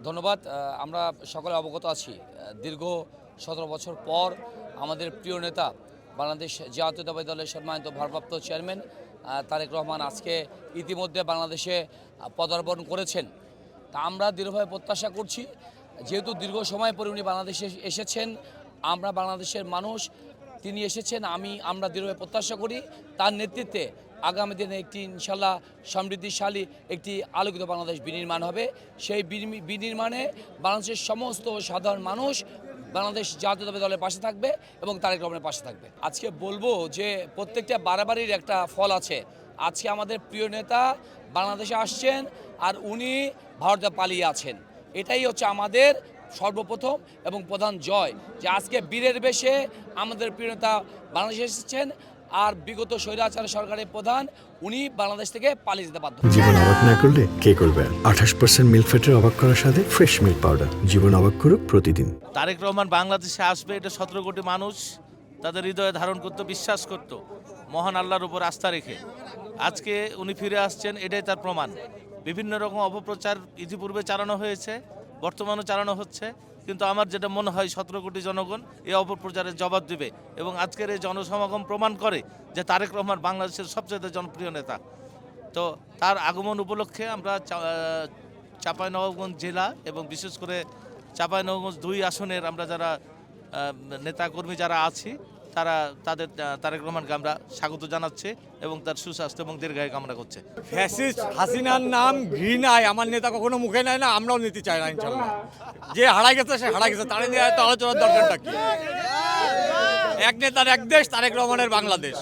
ধন্যবাদ। আমরা সকলে অবগত আছি, দীর্ঘ ১৭ বছর পর আমাদের প্রিয় নেতা বাংলাদেশ জাতীয়তাবাদী দলের সম্মানিত ভারপ্রাপ্ত চেয়ারম্যান তারেক রহমান আজকে ইতিমধ্যে বাংলাদেশে পদার্পণ করেছেন। তা আমরা দৃঢ়ভাবে প্রত্যাশা করছি, যেহেতু দীর্ঘ সময় পরে উনি বাংলাদেশে এসেছেন, আমরা বাংলাদেশের মানুষ, তিনি এসেছেন, আমরা দৃঢ়ভাবে প্রত্যাশা করি তার নেতৃত্বে আগামী দিনে একটি ইনশাল্লাহ সমৃদ্ধিশালী একটি আলোকিত বাংলাদেশ বিনির্মাণ হবে। সেই বিনির্মাণে বাংলাদেশের সমস্ত সাধারণ মানুষ বাংলাদেশ জাতীয়তাবাদী দলের পাশে থাকবে এবং তারেক রহমানের পাশে থাকবে। আজকে বলবো যে প্রত্যেকটা বাড়াবাড়ির একটা ফল আছে। আজকে আমাদের প্রিয় নেতা বাংলাদেশে আসছেন আর উনি ভারতে পালিয়ে আছেন। এটাই হচ্ছে আমাদের সর্বপ্রথম এবং প্রধান জয়, যে আজকে বীরের বেশে আমাদের প্রিয় নেতা বাংলাদেশে এসেছেন আর বিগত স্বৈরাচার সরকারের প্রধান উনি বাংলাদেশ থেকে পালিয়ে যেতে বাধ্য। জীবন অবাক না করলে কে করবে? 28% মিল্ক ফ্যাটের অবাক করার সাথে ফ্রেশ মিল্ক পাউডার। জীবন অবাক করুক প্রতিদিন। তারেক রহমান বাংলাদেশে আসবে, এটা 17 কোটি মানুষ তাদের হৃদয়ে ধারণ করত, বিশ্বাস করত, মহান আল্লাহর উপর আস্থা রেখে। আজকে উনি ফিরে আসছেন, এটাই তার প্রমাণ। বিভিন্ন রকম অপপ্রচার ইতিপূর্বে চালানো হয়েছে, বর্তমানেও চালানো হচ্ছে, কিন্তু আমার যেটা মনে হয় 17 কোটি জনগণ এই অপপ্রচারের জবাব দেবে এবং আজকের এই জনসমাগম প্রমাণ করে যে তারেক রহমান বাংলাদেশের সবচেয়ে জনপ্রিয় নেতা। তো তার আগমন উপলক্ষে আমরা চাঁপাইনবাবগঞ্জ জেলা এবং বিশেষ করে চাঁপাইনবাবগঞ্জ 2 আসনের আমরা যারা নেতাকর্মী যারা আছি তারা তারেক রহমানকে আমরা স্বাগত জানাচ্ছি এবং তার সুস্বাস্থ্য এবং দীর্ঘায়ু কামনা করছে। ফ্যাসিস্ট হাসিনার নাম ঘৃণায় আমার নেতা কখনো মুখে নেয় না, আমরাও নিতে চাই না ইনশাল্লাহ। যে হারাই গেছে সে হারাই গেছে, তারা নিয়ে এত আলোচনার দরকারটা কি? এক নেতার এক দেশ, তারেক রহমানের বাংলাদেশ।